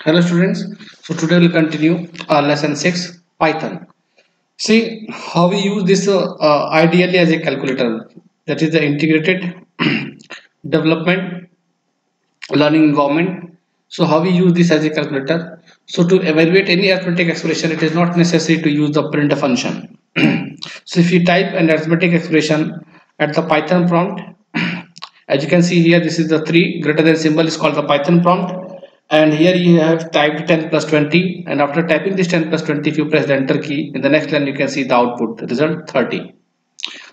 Hello students, so today we'll continue our lesson 6 Python. See how we use this ideally as a calculator, that is the integrated development learning environment. So how we use this as a calculator? So to evaluate any arithmetic expression, it is not necessary to use the print function. So if you type an arithmetic expression at the Python prompt, as you can see here, this is the 3 greater than symbol is called the Python prompt, and here you have typed 10 plus 20, and after typing this 10 plus 20, if you press the enter key, in the next line you can see the output, the result 30.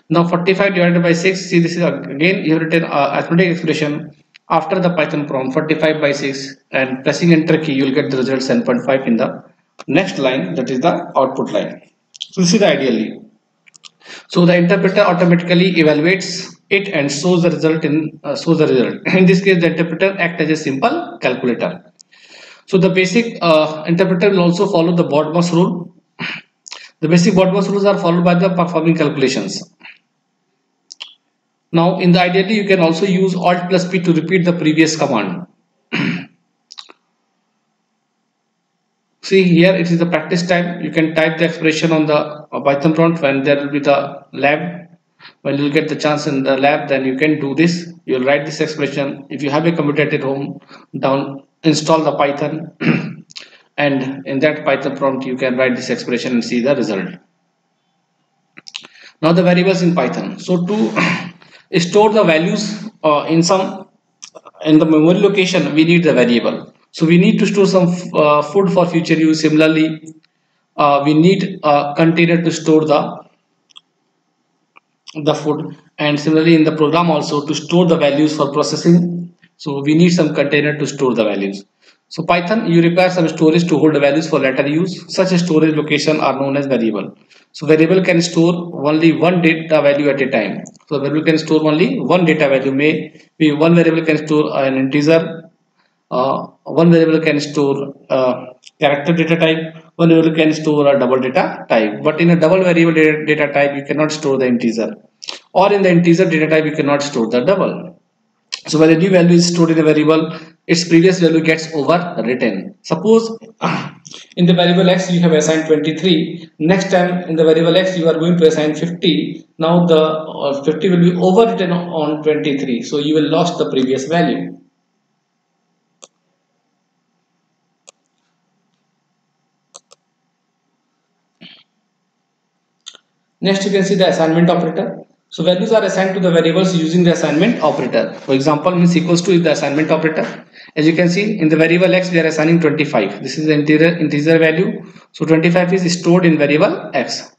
Now 45 divided by 6, see this is again you have written arithmetic expression after the Python prompt, 45 by 6, and pressing enter key you will get the result 7.5 in the next line, that is the output line. So this is the ideally. So the interpreter automatically evaluates it and shows the result in this case the interpreter acts as a simple calculator. So the basic interpreter will also follow the BODMAS rule. The basic BODMAS rules are followed by the performing calculations. Now in the ideally you can also use Alt plus P to repeat the previous command. See here it is the practice time. You can type the expression on the Python prompt when there will be the lab. When you will get the chance in the lab, then you can do this. You will write this expression. If you have a computer at home, install the Python and in that Python prompt you can write this expression and see the result. Now the variables in Python. So to store the values in the memory location, we need the variable. So we need to store some food for future use. Similarly, we need a container to store the food, and similarly in the program also to store the values for processing. So we need some container to store the values. So Python, you require some storage to hold the values for later use. Such a storage location are known as variable. So variable can store only one data value at a time. So variable can store only one data value. Maybe one variable can store an integer, one variable can store character data type, one variable can store a double data type. But in a double variable data type, you cannot store the integer, or in the integer data type, you cannot store the double. So when a new value is stored in a variable, its previous value gets overwritten. Suppose in the variable x you have assigned 23. Next time in the variable x you are going to assign 50. Now the 50 will be overwritten on 23. So you will lost the previous value. Next you can see the assignment operator. So values are assigned to the variables using the assignment operator. For example, means equals to is the assignment operator. As you can see in the variable x we are assigning 25. This is the integer value. So 25 is stored in variable x.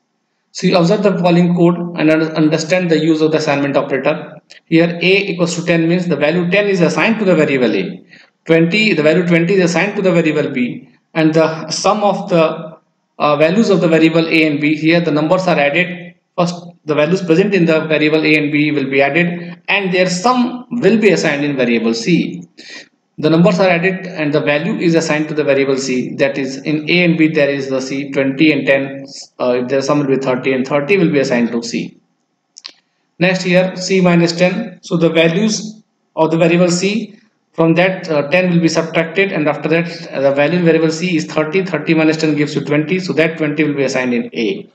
So you observe the following code and understand the use of the assignment operator. Here a equals to 10 means the value 10 is assigned to the variable a. 20, the value 20 is assigned to the variable b, and the sum of the values of the variable a and b, here the numbers are added. First the values present in the variable a and b will be added, and their sum will be assigned in variable c. The numbers are added and the value is assigned to the variable c, that is in a and b there is the c, 20 and 10, if there sum will be 30 and 30 will be assigned to c. Next here c minus 10, so the values of the variable c, from that 10 will be subtracted, and after that the value in variable c is 30. 30 minus 10 gives you 20, so that 20 will be assigned in a.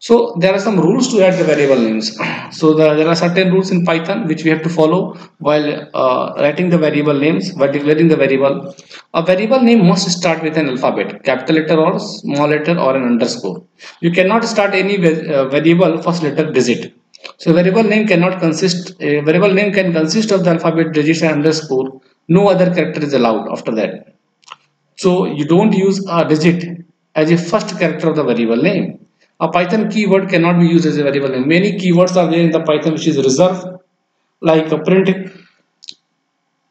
So there are some rules to add the variable names. So there are certain rules in Python which we have to follow while writing the variable names, while declaring the variable. A variable name must start with an alphabet, capital letter or small letter or an underscore. You cannot start any variable first letter digit. So variable name can consist of the alphabet, digits and underscore. No other character is allowed after that. So you don't use a digit as a first character of the variable name. A Python keyword cannot be used as a variable name. Many keywords are there in the Python which is reserved, like a print.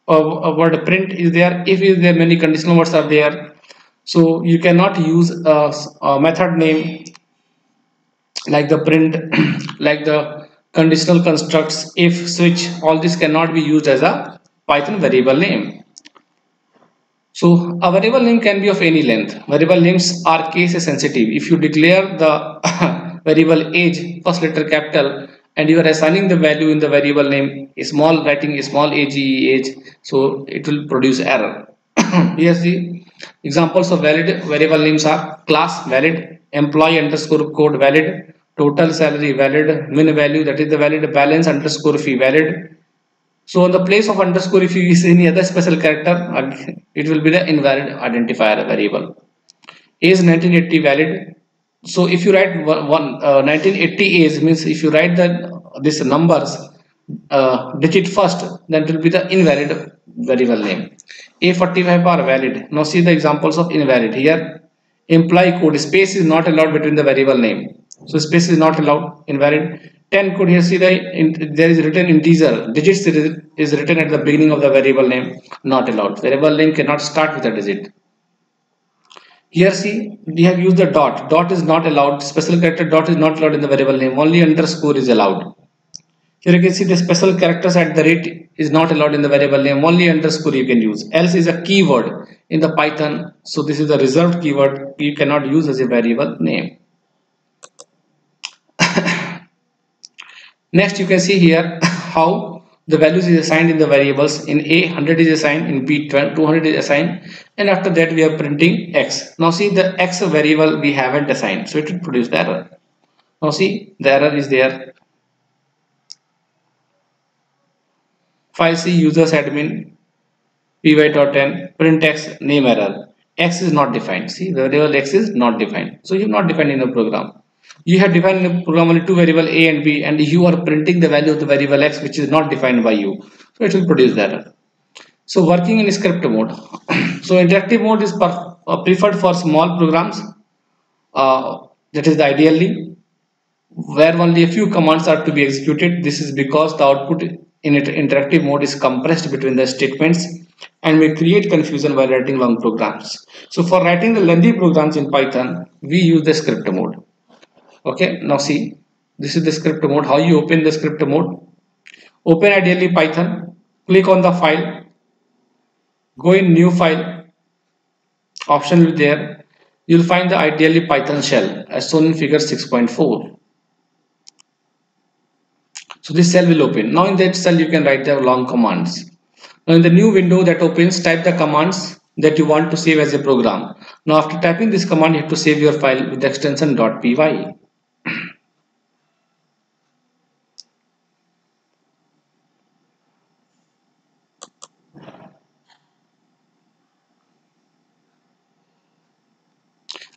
A word print is there. If is there, many conditional words are there. So you cannot use a method name like the print, like the conditional constructs, if, switch. All this cannot be used as a Python variable name. So a variable name can be of any length. Variable names are case sensitive. If you declare the variable age, first letter capital, and you are assigning the value in the variable name small, writing small age, so it will produce error. Here the examples of valid variable names are class valid, employee underscore code valid, total salary valid, min value, that is the valid, balance underscore fee valid. So in the place of underscore, if you use any other special character, it will be the invalid identifier variable. Age 1980 valid. So if you write 1980 age means if you write the this numbers digit first, then it will be the invalid variable name. A45 are valid. Now see the examples of invalid here. Employee code, space is not allowed between the variable name, so space is not allowed, invalid. 10 code, here see there is written integer, digits is written at the beginning of the variable name, not allowed. Variable name cannot start with a digit. Here see we have used the dot is not allowed, special character dot is not allowed in the variable name, only underscore is allowed. Here you can see the special characters at the rate is not allowed in the variable name, only underscore you can use. Else is a keyword in the Python, so this is a reserved keyword, you cannot use as a variable name. Next you can see here how the values is assigned in the variables. In A 100 is assigned, in B 200 is assigned, and after that we are printing X. Now see the X variable we haven't assigned, so it will produce the error. Now see the error is there. File C users admin py.n print X name error. X is not defined. See the variable X is not defined, so you have not defined in the program. You have defined in the program only two variable A and B, and you are printing the value of the variable X which is not defined by you, so it will produce the error. So working in script mode. So interactive mode is preferred for small programs, that is ideally where only a few commands are to be executed. This is because the output in interactive mode is compressed between the statements and may create confusion while writing long programs. So for writing the lengthy programs in Python, we use the script mode. Okay, now see, this is the script mode. How you open the script mode? Open ideally Python, click on the file, go in new file, option will be there. You'll find the ideally Python shell as shown in figure 6.4. So this cell will open. Now in that cell you can write the long commands. Now in the new window that opens, type the commands that you want to save as a program. Now after typing this command, you have to save your file with the extension .py.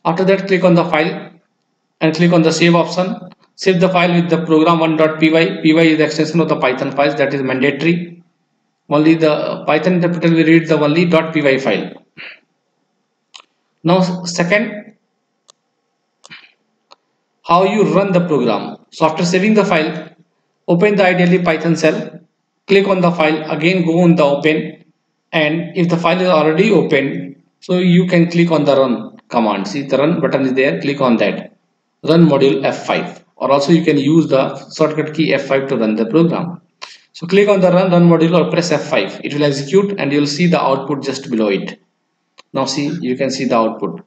After that, click on the file and click on the save option. Save the file with the program1.py. Py is the extension of the Python files, that is mandatory. Only the Python interpreter will read the only .py file. Now second, how you run the program. So after saving the file, open the ideally Python cell, click on the file, again go on the open, and if the file is already open, so you can click on the run command. See the run button is there, click on that, run module F5, or also you can use the shortcut key F5 to run the program. So click on the run module or press F5, it will execute and you will see the output just below it. Now see, you can see the output,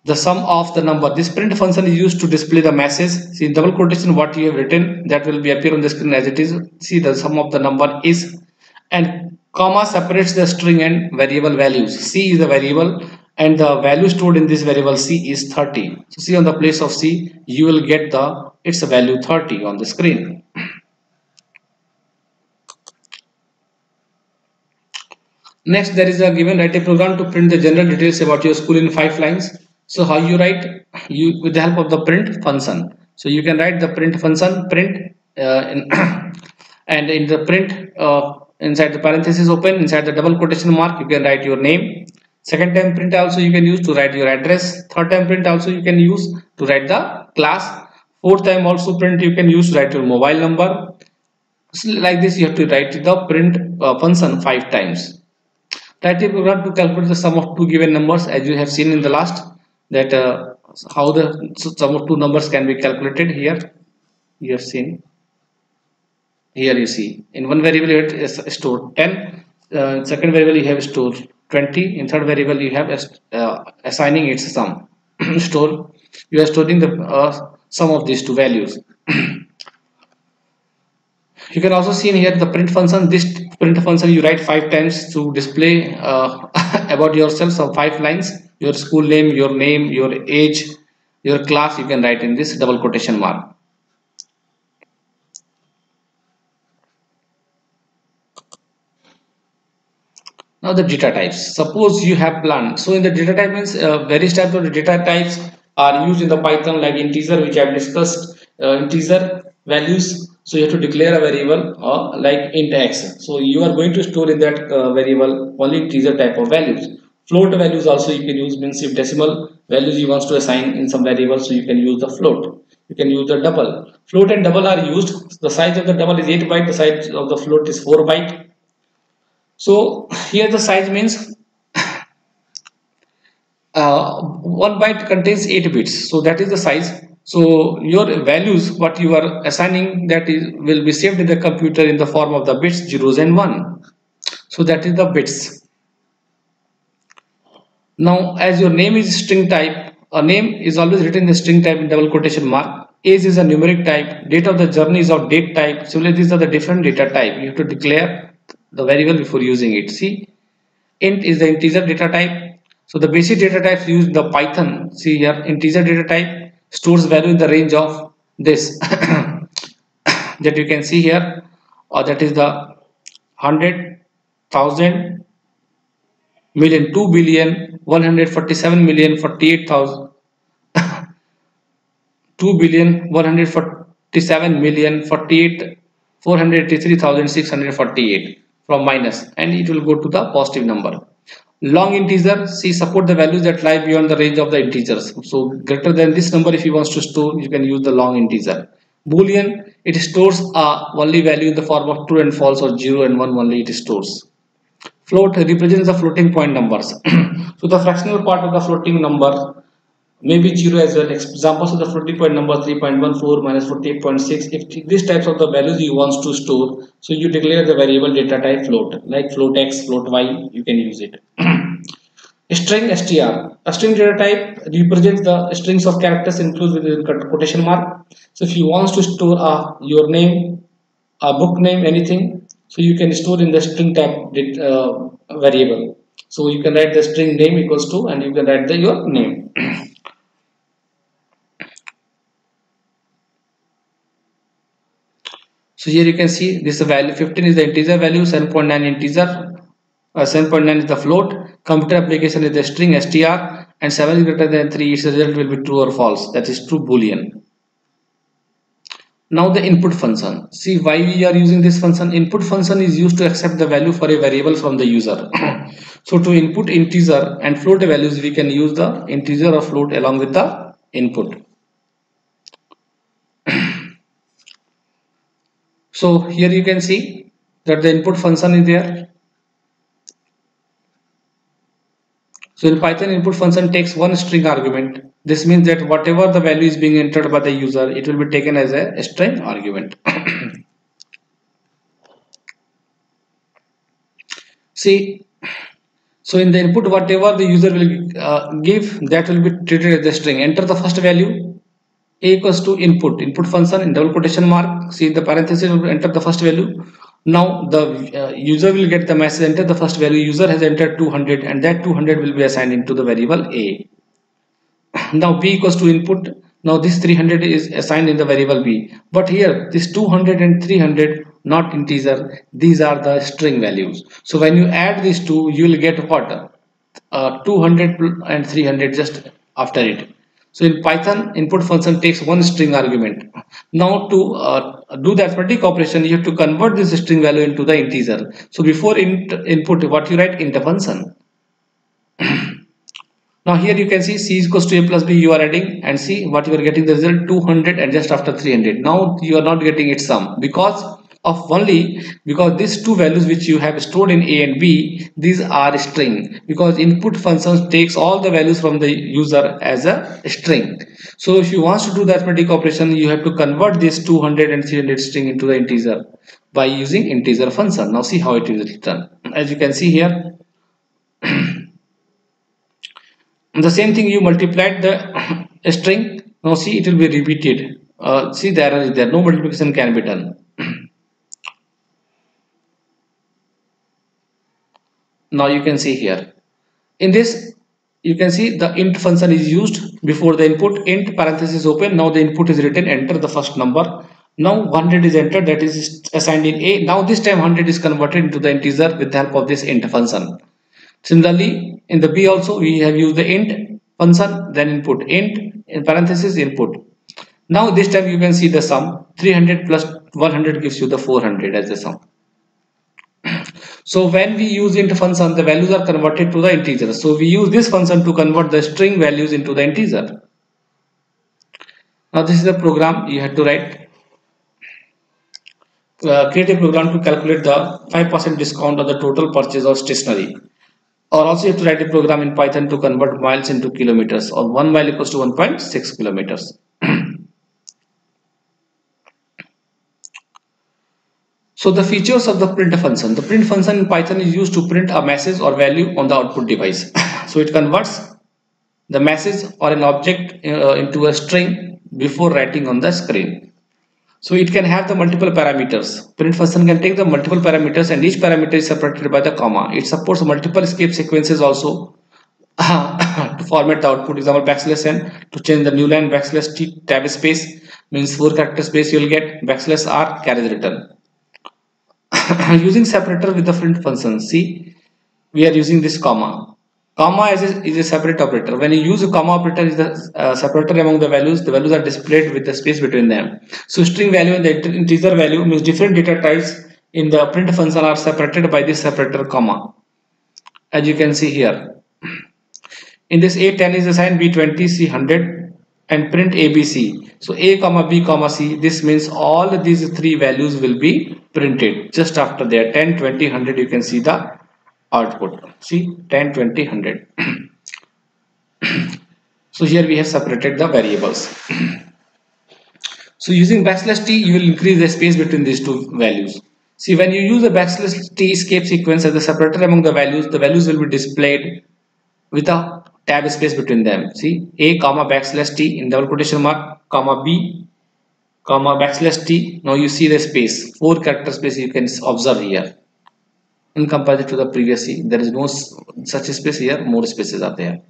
the sum of the number. This print function is used to display the message. See double quotation what you have written, that will be appear on the screen as it is. See the sum of the number is, and comma separates the string and variable values. C is the variable and the value stored in this variable C is 30. So see on the place of C you will get the its value 30 on the screen. Next, there is a given write a program to print the general details about your school in 5 lines. So how you write? You with the help of the print function. So you can write the print function print and in the print inside the parenthesis open, inside the double quotation mark you can write your name. Second time print also you can use to write your address. Third time print also you can use to write the class. Fourth time also print you can use to write your mobile number. So like this you have to write the print function 5 times. Write a program to calculate the sum of two given numbers, as you have seen in the last, that how the sum of two numbers can be calculated. Here you have seen, here you see in one variable you have stored 10, second variable you have stored 20, in third variable you have assigning its sum. You are storing the sum of these two values. You can also see in here the print function. This print function you write 5 times to display about yourself, some 5 lines, your school name, your age, your class, you can write in this double quotation mark. Now the data types. Suppose you have planned. So in the data type means various types of data types are used in the Python, like integer, which I have discussed, integer values. So you have to declare a variable like int x. So you are going to store in that variable only integer type of values. Float values also you can use, means if decimal values you want to assign in some variable, so you can use the float. You can use the double. Float and double are used. The size of the double is 8 byte. The size of the float is 4 byte. So here the size means 1 byte contains 8 bits, so that is the size. So your values, what you are assigning, that is will be saved in the computer in the form of the bits, zeros and 1. So that is the bits. Now as your name is string type, a name is always written in the string type in double quotation mark. Age is a numeric type. Date of the journey is of date type. Similarly, these are the different data type. You have to declare the variable before using it. See, int is the integer data type. So the basic data types used in the Python. See here, integer data type stores value in the range of this that you can see here, or that is the 100,000 million, 2 billion, 147 million, 48,000, 2 billion, 147 million, 48, 483,648 from minus, and it will go to the positive number. Long integer, see, support the values that lie beyond the range of the integers. So greater than this number, if you want to store, you can use the long integer. Boolean, it stores a only value in the form of true and false, or 0 and 1 only it stores. Float represents the floating point numbers. So the fractional part of the floating number may be 0 as well. Examples of the floating point number 3.14 minus 48.6. If these types of the values you want to store, so you declare the variable data type float, like float x, float y, you can use it. String str. A string data type represents the strings of characters included with quotation mark. So if you want to store your name, a book name, anything, so you can store in the string type variable. So you can write the string name equals to, and you can write your name. So here you can see this value 15 is the integer value, 7.9 integer, 7.9 is the float, computer application is the string str, and 7 is greater than 3, its result will be true or false, that is true boolean. Now the input function. See why we are using this function. Input function is used to accept the value for a variable from the user. So to input integer and float values, we can use the integer or float along with the input. So here you can see that the input function is there. So in Python, input function takes one string argument. This means that whatever the value is being entered by the user, it will be taken as a string argument. See, so in the input, whatever the user will give, that will be treated as a string. Enter the first value, a equals to input. Input function in double quotation mark. See the parenthesis will enter the first value. Now the user will get the message, enter the first value. User has entered 200, and that 200 will be assigned into the variable a. Now b equals to input. Now this 300 is assigned in the variable b. But here this 200 and 300 not integer. These are the string values. So when you add these two, you will get what? 200 and 300 just after it. So in Python, input function takes one string argument. Now to do the arithmetic operation, you have to convert this string value into the integer. So before input, what you write? Int function. Now here you can see c is equals to a plus b, you are adding, and see what you are getting the result 200 and just after 300. Now you are not getting its sum because these two values which you have stored in a and b, these are string, because input function takes all the values from the user as a string. So if you want to do the arithmetic operation, you have to convert this 200 and 300 string into the integer by using integer function. Now see how it is written. As you can see here, the same thing, you multiplied the string. Now see, it will be repeated. See, the error is there, no multiplication can be done. Now you can see here, In this, you can see the int function is used before the input. Int parenthesis open. Now the input is written. Enter the first number. Now 100 is entered, that is assigned in A. Now this time 100 is converted into the integer with the help of this int function. Similarly, in the B also we have used the int function, then input int in parenthesis input. Now this time you can see the sum. 300 plus 100 gives you the 400 as the sum. So when we use int function, the values are converted to the integer. So we use this function to convert the string values into the integer. Now this is the program you have to write. Create a program to calculate the 5% discount on the total purchase of stationery. Or also you have to write a program in Python to convert miles into kilometers, or 1 mile equals to 1.6 kilometers. So the features of the print function. The print function in Python is used to print a message or value on the output device. So it converts the message or an object into a string before writing on the screen. So it can have the multiple parameters. Print function can take the multiple parameters, and each parameter is separated by the comma. It supports multiple escape sequences also to format the output. Example, \n to change the new line, \t tab space means 4 character space you will get, \r carries return. Using separator with the print function, see, we are using this comma. Comma is a separate operator. When you use a comma operator, is the separator among the values are displayed with the space between them. So string value and the integer value means different data types in the print function are separated by this separator comma. As you can see here, in this A10 is assigned, B20, C100, and print ABC. So A comma B comma C, this means all these three values will be printed just after there. 10, 20, 100, you can see the output. See, 10, 20, 100. So here we have separated the variables. So using \t, you will increase the space between these two values. See, when you use a \t escape sequence as the separator among the values will be displayed with a tab space between them. See, A comma \t in double quotation mark, comma B comma \t. Now you see the space, 4 character space you can observe here. In comparison to the previous C, there is no such space here, more spaces are there.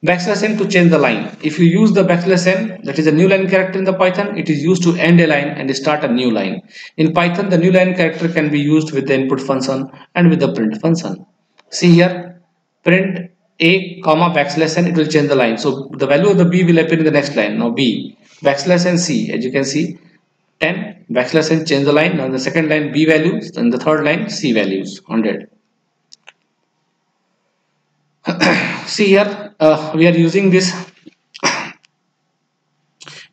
\n to change the line. If you use the \n, that is a new line character in the Python, it is used to end a line and start a new line. In Python, the new line character can be used with the input function and with the print function. See here, print A comma \n, it will change the line. So the value of the B will appear in the next line. Now B \n C, as you can see, 10 \n change the line. Now the second line B values, and the third line C values, 100. See here, we are using this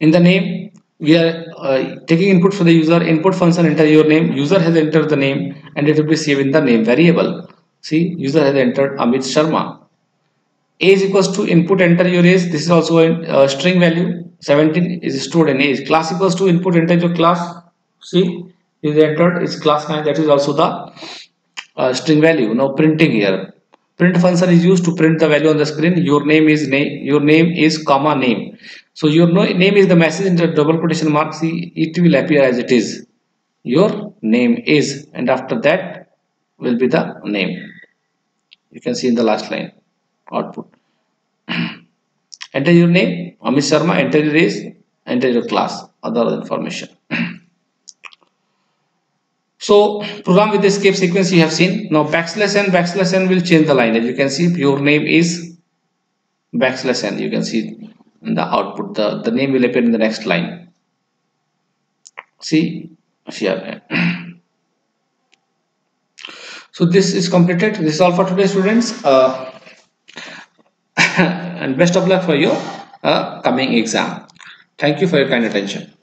in the name. We are taking input for the user. Input function enter your name. User has entered the name, and it will be saved in the name variable. See, user has entered Amit Sharma. Age equals to input, enter your age. This is also a string value. 17 is stored in age. Class equals to input, enter your class. See, is entered is class 9. That is also the string value. Now printing here. Print function is used to print the value on the screen. Your name is comma name. So your name is the message in the double quotation mark. See, it will appear as it is. Your name is, and after that will be the name. You can see in the last line output. Enter your name, Amit Sharma. Enter your age, enter your class, other information. So program with the escape sequence you have seen. Now \n will change the line. As you can see, your name is \n. You can see in the output the name will appear in the next line. See here. So this is completed. This is all for today, students. And best of luck for your coming exam. Thank you for your kind attention.